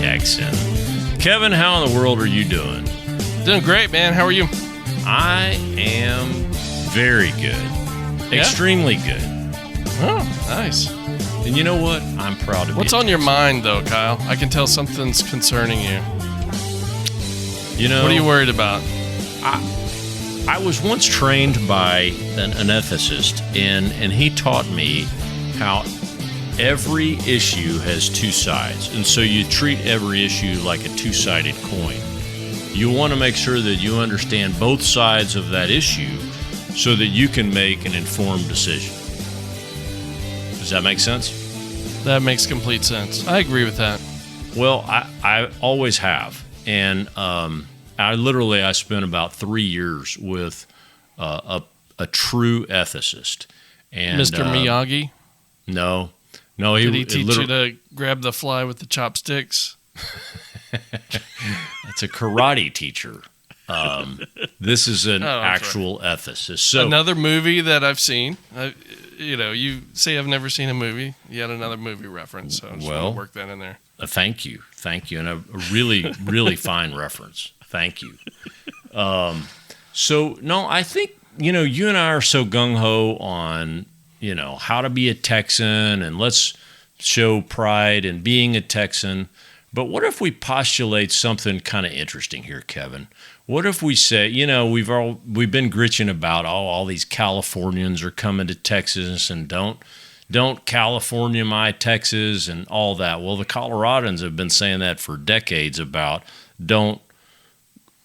Texan. Kevin, how in the world are you doing? Doing great, man. How are you? I am very good. Yeah? Extremely good. Oh, nice. And you know what? I'm proud to be. What's on your mind, though, Kyle? I can tell something's concerning you. You know, What are you worried about? I was once trained by an ethicist, and he taught me how every issue has two sides. And so you treat every issue like a two-sided coin. You want to make sure that you understand both sides of that issue so that you can make an informed decision. Does that make sense? That makes complete sense. I agree with that. Well, I always have. And I spent about 3 years with a true ethicist. And, Mr. Miyagi? No. Did he teach you to grab the fly with the chopsticks? That's a karate teacher. This is an actual ethicist. So another movie that I've seen. You say I've never seen a movie. Yet another movie reference. So I just want to work that in there. Thank you, and a really, really fine reference. Thank you. I think you and I are so gung ho on how to be a Texan and let's show pride in being a Texan. But what if we postulate something kind of interesting here, Kevin? What if we say, we've been gritching about all these Californians are coming to Texas and don't California my Texas and all that. Well, the Coloradans have been saying that for decades about don't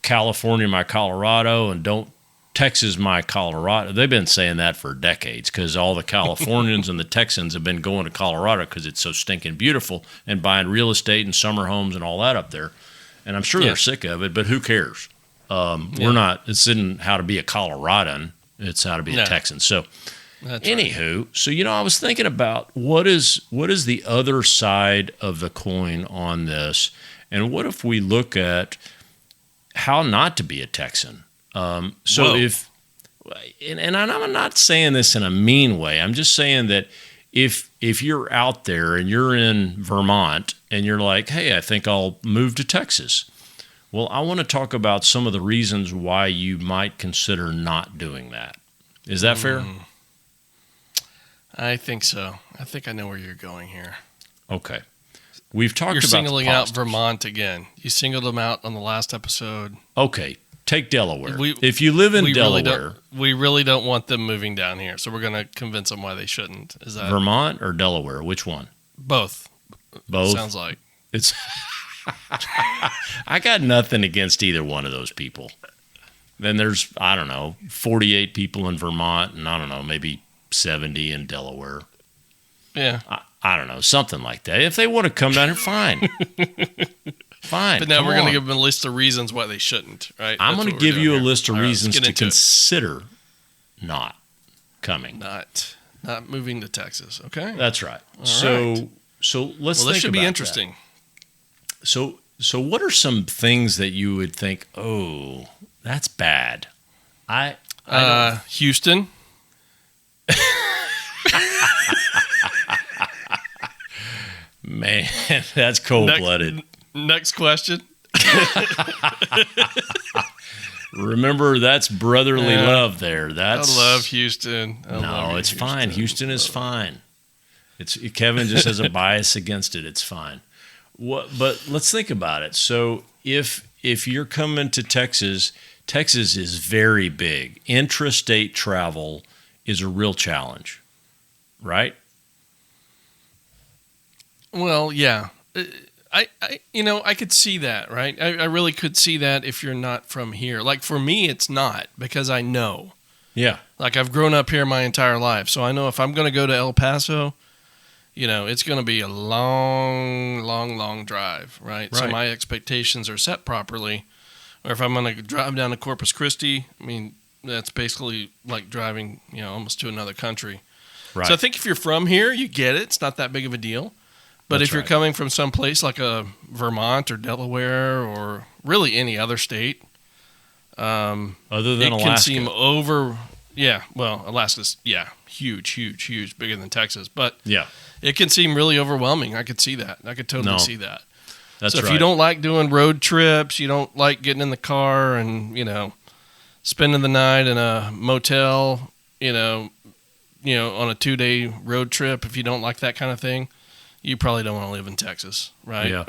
California my Colorado and don't Texas my Colorado. They've been saying that for decades because all the Californians and the Texans have been going to Colorado because it's so stinking beautiful and buying real estate and summer homes and all that up there. And I'm sure they're sick of it, but who cares? We're not. It's in how to be a Coloradan. It's how to be a Texan. So, anywho, so I was thinking about what is the other side of the coin on this, and what if we look at how not to be a Texan? I'm not saying this in a mean way. I'm just saying that if you're out there and you're in Vermont and you're like, hey, I think I'll move to Texas. Well, I want to talk about some of the reasons why you might consider not doing that. Is that fair? I think so. I think I know where you're going here. Okay. We've talked about singling out Vermont again. You singled them out on the last episode. Okay. Take Delaware. If you live in Delaware. We really don't want them moving down here, so we're going to convince them why they shouldn't. Is that Vermont or Delaware? Which one? Both. Both? Sounds like. It's. I got nothing against either one of those people. Then there's, 48 people in Vermont and maybe 70 in Delaware. Yeah. I don't know, something like that. If they want to come down here, fine. Fine. But now we're going to give them a list of reasons why they shouldn't, right? I'm going to give you a list of reasons to consider not coming. Not moving to Texas, okay? That's right. So let's think about this should be interesting. That. So what are some things that you would think, oh, that's bad? Houston. Man, that's cold-blooded. Next question. Remember, that's brotherly love there. I love Houston. It's fine. Houston is fine. Kevin just has a bias against it. It's fine. But let's think about it. So if you're coming to Texas, Texas is very big. Intrastate travel is a real challenge, right? Well, yeah. I could see that, right? I really could see that if you're not from here. Like for me, it's not because I know. Yeah. Like I've grown up here my entire life, so I know if I'm going to go to El Paso, it's going to be a long, long, long drive, right? So my expectations are set properly. Or if I'm going to drive down to Corpus Christi, that's basically like driving, almost to another country. Right. So I think if you're from here, you get it. It's not that big of a deal. But if you're coming from some place like a Vermont or Delaware or really any other state, other than Alaska, can seem Alaska's huge, bigger than Texas. But it can seem really overwhelming. I could see that. I could totally see that. That's so if right. you don't like doing road trips, you don't like getting in the car and, spending the night in a motel, on a 2-day road trip, if you don't like that kind of thing, you probably don't want to live in Texas, right? Yeah.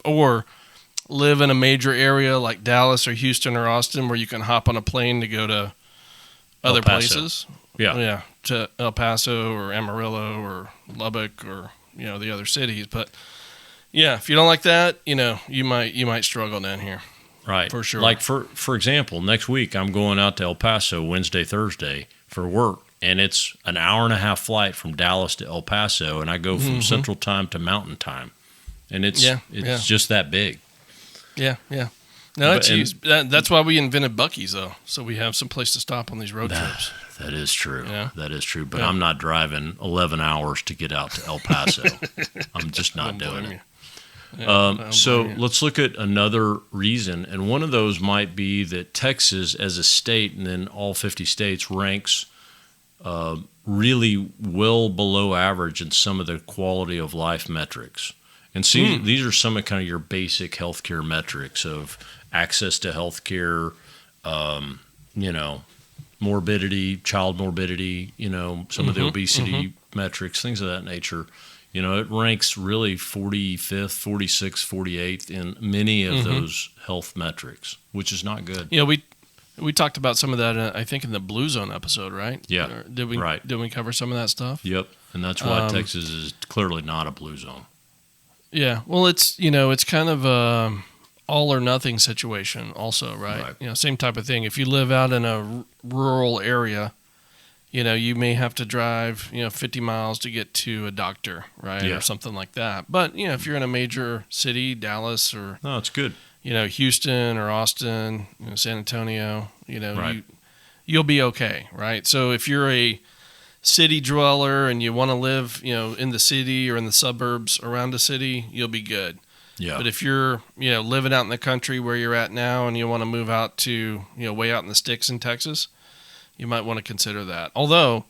Or live in a major area like Dallas or Houston or Austin where you can hop on a plane to go to other El Paso. places. Yeah. Yeah, to El Paso or Amarillo or Lubbock or, the other cities. But yeah, if you don't like that, you might struggle down here. Right. For sure. Like, for example, next week I'm going out to El Paso Wednesday, Thursday for work, and it's an hour and a half flight from Dallas to El Paso, and I go from Central Time to Mountain Time. And it's just that big. Yeah. No, it's huge. That's why we invented Buc-ee's, though, so we have some place to stop on these road trips. That is true. Yeah. That is true. But I'm not driving 11 hours to get out to El Paso. I'm just not doing it. So let's look at another reason, and one of those might be that Texas as a state and then all 50 states ranks really well below average in some of the quality of life metrics. And see, these are some of kind of your basic healthcare metrics of access to healthcare, morbidity, child morbidity, some of the obesity metrics, things of that nature. It ranks really 45th, 46th, 48th in many of those health metrics, which is not good. Yeah, we talked about some of that, I think, in the Blue Zone episode, right? Yeah. Or did we? Right. Did we cover some of that stuff? Yep, and that's why Texas is clearly not a blue zone. Yeah. Well, it's it's kind of a all or nothing situation, also, right? Same type of thing. If you live out in a rural area, you may have to drive, 50 miles to get to a doctor, right? Yeah. Or something like that. But, if you're in a major city, Dallas or, No, it's good. Houston or Austin, San Antonio, Right. you'll be okay, right? So if you're a city dweller and you want to live, in the city or in the suburbs around the city, you'll be good. Yeah. But if you're, living out in the country where you're at now and you want to move out to, way out in the sticks in Texas, you might want to consider that. Although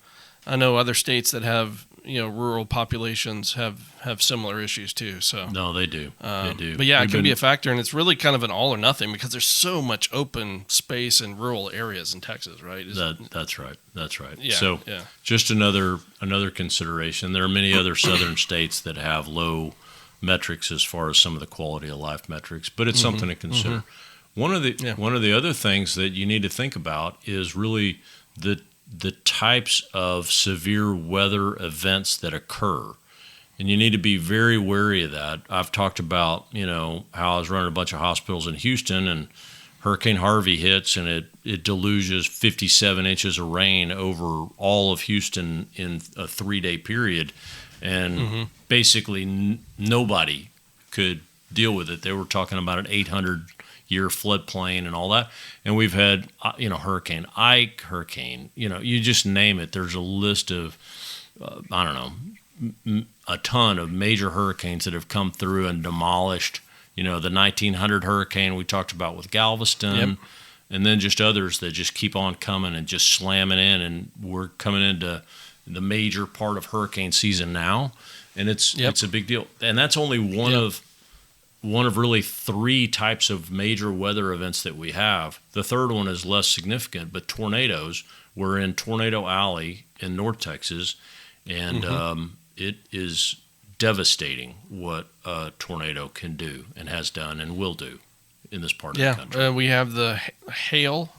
I know other states that have, rural populations have similar issues too. So No, they do. They do. But yeah, We've it can been- be a factor, and it's really kind of an all or nothing because there's so much open space in rural areas in Texas, right? That's right. That's right. Yeah, So yeah. just another consideration. There are many other southern states that have low metrics as far as some of the quality of life metrics, but it's something to consider. One of the other things that you need to think about is really the types of severe weather events that occur. And you need to be very wary of that. I've talked about, how I was running a bunch of hospitals in Houston and Hurricane Harvey hits and it deluges 57 inches of rain over all of Houston in a 3-day period. And basically nobody could deal with it. They were talking about an 800-year floodplain and all that. And we've had, Hurricane Ike, you just name it. There's a list of, a ton of major hurricanes that have come through and demolished, the 1900 hurricane we talked about with Galveston, and then just others that just keep on coming and just slamming in. And we're coming into the major part of hurricane season now, and it's a big deal. And that's only one of really 3 types of major weather events that we have. The third one is less significant, but tornadoes. We're in Tornado Alley in North Texas, and it is devastating what a tornado can do and has done and will do in this part of the country. We have the hail,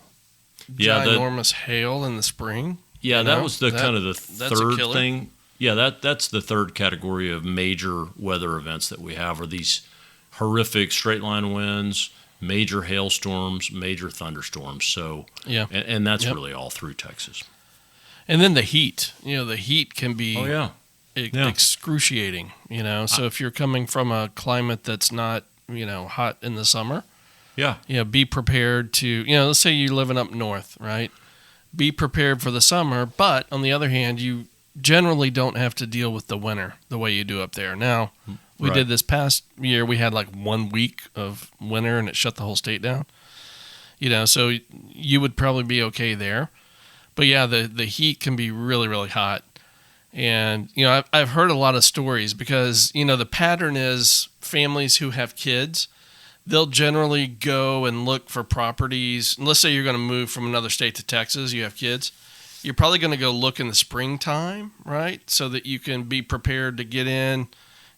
ginormous hail in the spring. Yeah, that was kind of the third killer. thing. Yeah, that's the third category of major weather events that we have are these horrific straight line winds, major hailstorms, major thunderstorms. So and that's really all through Texas. And then the heat. The heat can be excruciating. So if you're coming from a climate that's not hot in the summer, be prepared to let's say you're living up north, right? Be prepared for the summer, but on the other hand, you generally don't have to deal with the winter the way you do up there. Now, we did this past year, we had like 1 week of winter and it shut the whole state down. So you would probably be okay there. But yeah, the heat can be really, really hot. And, I've heard a lot of stories because, the pattern is families who have kids, they'll generally go and look for properties. Let's say you're going to move from another state to Texas, you have kids. You're probably going to go look in the springtime, right? So that you can be prepared to get in,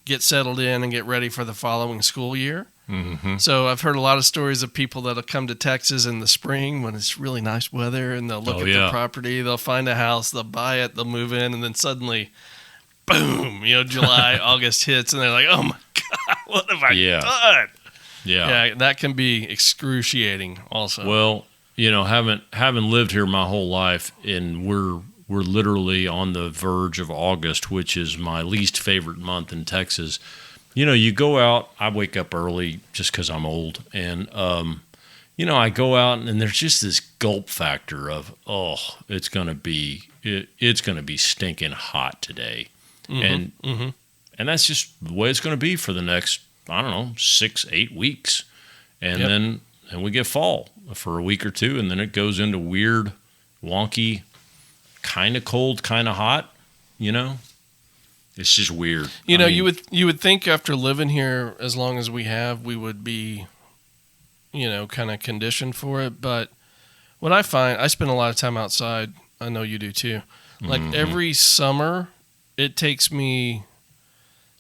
get settled in, and get ready for the following school year. Mm-hmm. So I've heard a lot of stories of people that'll come to Texas in the spring when it's really nice weather, and they'll look at the property, they'll find a house, they'll buy it, they'll move in, and then suddenly, boom, July, August hits, and they're like, oh my God, what have I done? Yeah, that can be excruciating also. Well, having lived here my whole life, and we're literally on the verge of August, which is my least favorite month in Texas. You go out, I wake up early just because I'm old, and, I go out, and there's just this gulp factor of, it's going to be stinking hot today. Mm-hmm. And that's just the way it's going to be for the next, 6-8 weeks. And then we get fall for a week or two, and then it goes into weird, wonky, kind of cold, kind of hot, It's just weird. You would think after living here as long as we have, we would be, kind of conditioned for it. But what I find, I spend a lot of time outside. I know you do too. Like every summer, it takes me,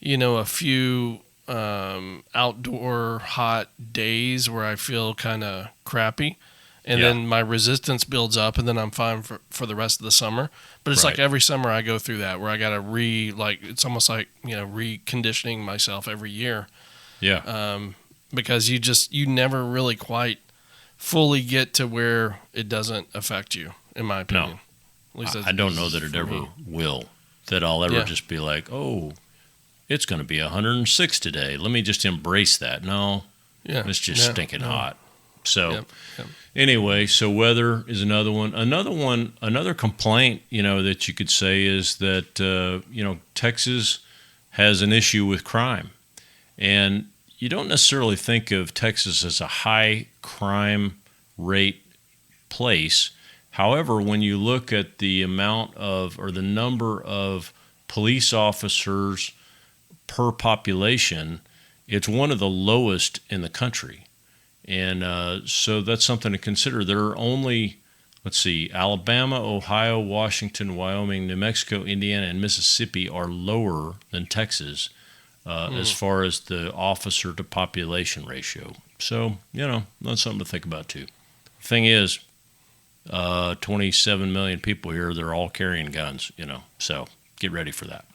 a few outdoor hot days where I feel kind of crappy. And then my resistance builds up, and then I'm fine for the rest of the summer. But it's like every summer I go through that where I got to it's almost like, reconditioning myself every year. Yeah. Because you never really quite fully get to where it doesn't affect you, in my opinion. No. At least I don't know that it ever will. That I'll ever just be like, it's going to be 106 today. Let me just embrace that. No. Yeah. It's just stinking hot. So anyway, so weather is another one. Another complaint, that you could say is that, Texas has an issue with crime. And you don't necessarily think of Texas as a high crime rate place. However, when you look at the amount of, or the number of police officers per population, it's one of the lowest in the country. And so that's something to consider. There are only, Alabama, Ohio, Washington, Wyoming, New Mexico, Indiana, and Mississippi are lower than Texas as far as the officer to population ratio. So, that's something to think about too. The thing is, 27 million people here, they're all carrying guns, so get ready for that.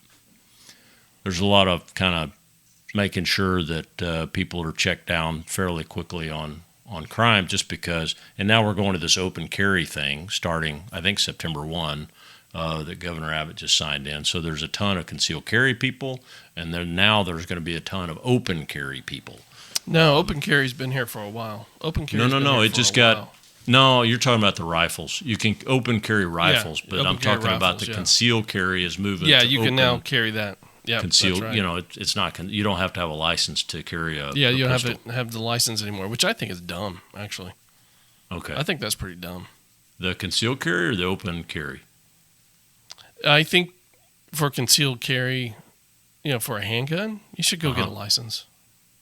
There's a lot of kind of making sure that people are checked down fairly quickly on crime just because, and now we're going to this open carry thing starting, I think, September 1, that Governor Abbott just signed in. So there's a ton of concealed carry people, and then now there's going to be a ton of open carry people. No, open carry's been here for a while. Open carry's been here it for just a got... while. No, you're talking about the rifles. You can open carry rifles, but I'm talking about the concealed carry is moving to you can now carry that. Yeah, concealed. That's right. It's not. You don't have to have a license to carry a. Yeah, you don't pistol. have to have the license anymore, which I think is dumb. Actually, okay. I think that's pretty dumb. The concealed carry or the open carry? I think for concealed carry, for a handgun, you should go get a license.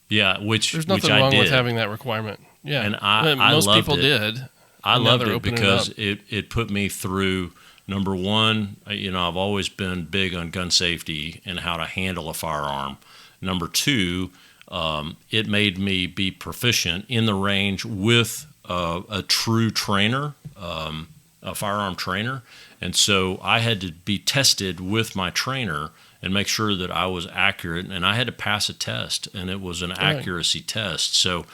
Yeah, there's nothing wrong with having that requirement. Yeah, and most loved people it. did. I loved it because it put me through. Number one, I've always been big on gun safety and how to handle a firearm. Number two, it made me be proficient in the range with a true trainer, a firearm trainer. And so I had to be tested with my trainer and make sure that I was accurate. And I had to pass a test, and it was an accuracy test. So,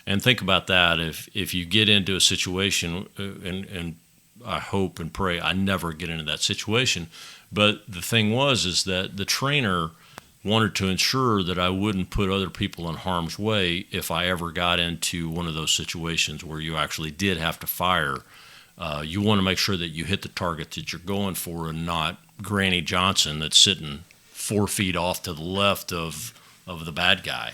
and think about that. If you get into a situation, and I hope and pray I never get into that situation. But the thing is that the trainer wanted to ensure that I wouldn't put other people in harm's way if I ever got into one of those situations where you actually did have to fire. You want to make sure that you hit the target that you're going for and not Granny Johnson that's sitting 4 feet off to the left of the bad guy.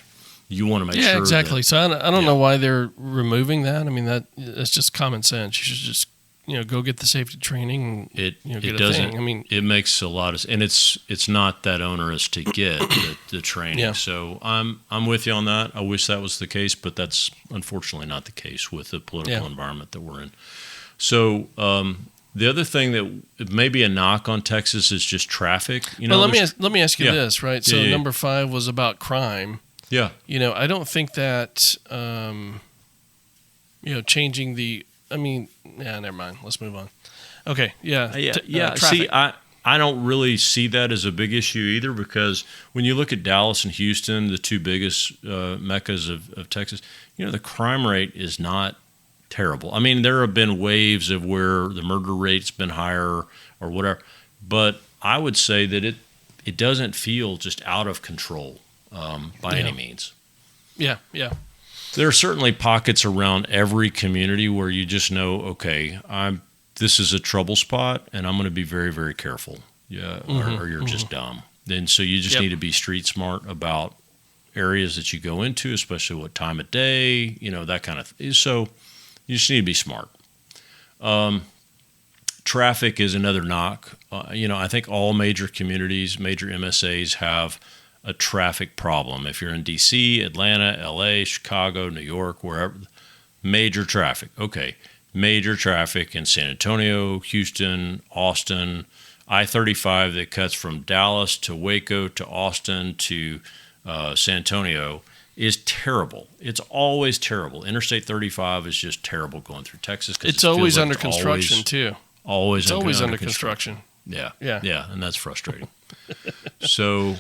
You want to make sure. Yeah, exactly. So I don't know why they're removing that. I mean, that's just common sense. You should just go get the safety training. And, It get a doesn't. thing. I mean, it makes a lot of, and it's not that onerous to get the training. Yeah. So I'm with you on that. I wish that was the case, but that's unfortunately not the case with the political environment that we're in. So the other thing that may be a knock on Texas is just traffic. let me ask you Yeah. this, right? So number 5 was about crime. Yeah. I don't think that changing the. I mean, never mind. Let's move on. Okay, yeah. Traffic. See, I don't really see that as a big issue either, because when you look at Dallas and Houston, the two biggest meccas of Texas, the crime rate is not terrible. I mean, there have been waves of where the murder rate's been higher or whatever, but I would say that it doesn't feel just out of control by any means. Yeah. There are certainly pockets around every community where you just know, okay, this is a trouble spot, and I'm going to be very, very careful. Yeah, or you're just dumb. Then so you just need to be street smart about areas that you go into, especially what time of day, that kind of thing. So you just need to be smart. Traffic is another knock. I think all major communities, major MSAs have a traffic problem. If you're in D.C., Atlanta, L.A., Chicago, New York, wherever, major traffic. Okay, major traffic in San Antonio, Houston, Austin, I-35 that cuts from Dallas to Waco to Austin to San Antonio is terrible. It's always terrible. Interstate 35 is just terrible going through Texas. It's always under construction, too. Always under construction. Yeah, and that's frustrating. So...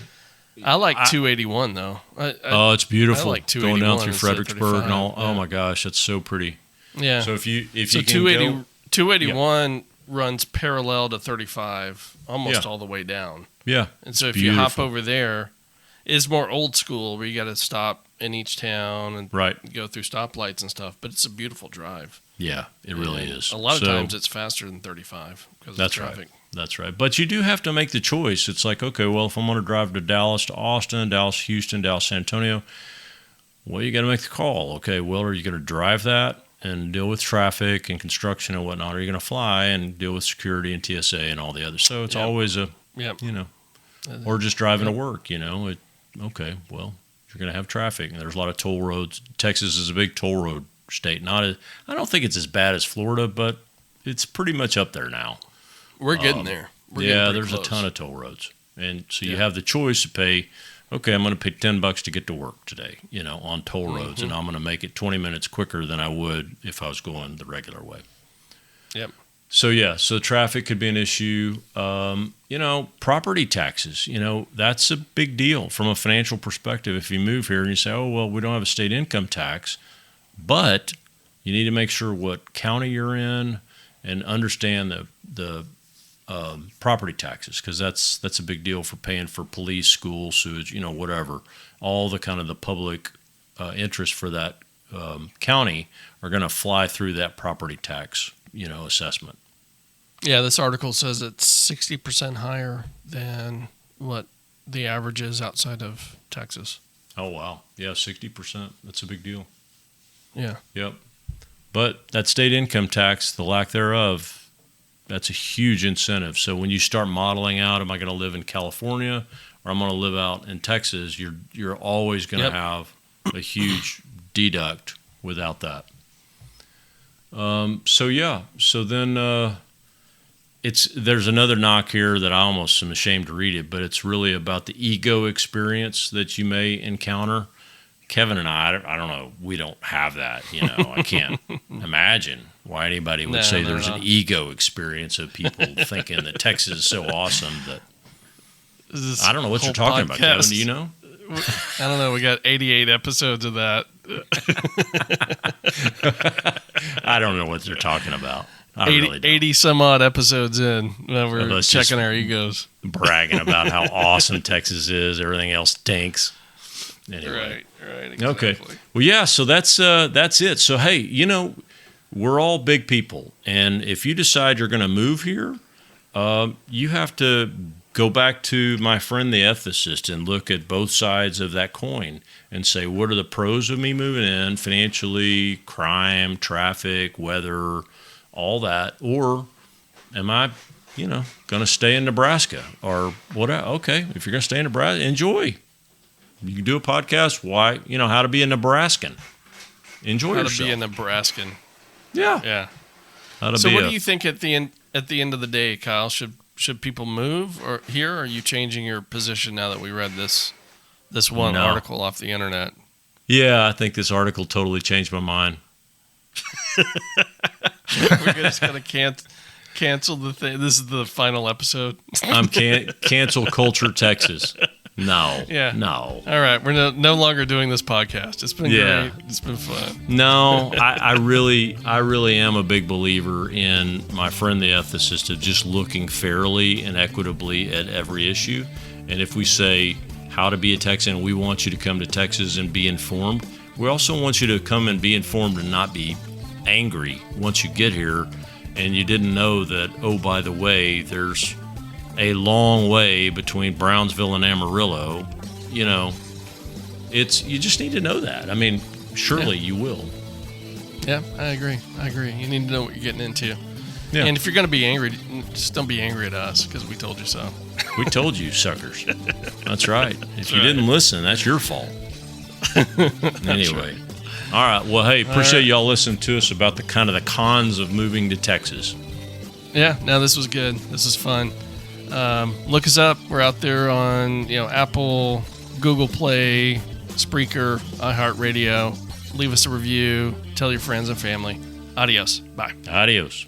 I like 281 though. It's beautiful. I like going down through Fredericksburg and all. Yeah. Oh my gosh, that's so pretty. Yeah. So if you 281 runs parallel to 35, almost all the way down. Yeah. And so if you hop over there, it's more old school where you got to stop in each town and go through stoplights and stuff. But it's a beautiful drive. Yeah, it really is. A lot of times it's faster than 35 because of traffic. Right. That's right. But you do have to make the choice. It's like, okay, well, if I'm going to drive to Dallas, to Austin, Dallas, Houston, Dallas, San Antonio, well, you got to make the call. Okay, well, are you going to drive that and deal with traffic and construction and whatnot? Or are you going to fly and deal with security and TSA and all the others? So it's always or just driving to work, okay, well, you're going to have traffic. And there's a lot of toll roads. Texas is a big toll road state. I don't think it's as bad as Florida, but it's pretty much up there now. We're getting there. There's a ton of toll roads. And so you have the choice to pay, okay, I'm going to pay $10 to get to work today, on toll roads, and I'm going to make it 20 minutes quicker than I would if I was going the regular way. Yep. So traffic could be an issue. Property taxes, that's a big deal from a financial perspective. If you move here and you say, oh, well, we don't have a state income tax, but you need to make sure what county you're in and understand the property taxes, because that's a big deal for paying for police, school, sewage, whatever. All the kind of the public interest for that county are going to fly through that property tax, assessment. Yeah, this article says it's 60% higher than what the average is outside of Texas. Oh, wow. Yeah, 60%. That's a big deal. Yeah. Yep. But that state income tax, the lack thereof, that's a huge incentive. So when you start modeling out, am I going to live in California or I'm going to live out in Texas, you're always going to have a huge deduct without that. So then there's another knock here that I almost am ashamed to read it, but it's really about the ego experience that you may encounter. Kevin and I don't know, we don't have that, I can't imagine why anybody would say there's an ego experience of people thinking that Texas is so awesome that I don't know what you're talking about, Kevin. Do you know? I don't know. We got 88 episodes of that. I don't know what they're talking about. 80 some odd episodes in. We're checking our egos. Bragging about how awesome Texas is. Everything else stinks. Anyway. Right. Exactly. Okay. Well, yeah, so that's it. So, hey, we're all big people. And if you decide you're going to move here, you have to go back to my friend the ethicist and look at both sides of that coin and say, what are the pros of me moving in financially, crime, traffic, weather, all that, or am I, going to stay in Nebraska or whatever? Okay, if you're going to stay in Nebraska, enjoy. You can do a podcast. Why? How to be a Nebraskan. Enjoy yourself. How to be a Nebraskan. Yeah. Yeah. How to So be what do you think at the end of the day, Kyle? Should people move or here? Or are you changing your position now that we read this one article off the internet? Yeah, I think this article totally changed my mind. We're just gonna cancel the thing. This is the final episode. I'm cancel culture Texas. No. Yeah. No. All right. We're no longer doing this podcast. It's been great. It's been fun. No, I really am a big believer in my friend the ethicist of just looking fairly and equitably at every issue. And if we say how to be a Texan, we want you to come to Texas and be informed. We also want you to come and be informed and not be angry once you get here and you didn't know that, oh, by the way, there's a long way between Brownsville and Amarillo. You just need to know that. I mean, surely you will. Yeah, I agree. You need to know what you're getting into. Yeah. And if you're going to be angry, just don't be angry at us because we told you so. We told you, suckers. That's right. If you didn't listen, that's your fault. Anyway. Right. All right. Well, hey, appreciate y'all listening to us about the cons of moving to Texas. Yeah, no, this was good. This is fun. Look us up. We're out there on Apple, Google Play, Spreaker, iHeartRadio. Leave us a review. Tell your friends and family. Adios. Bye. Adios.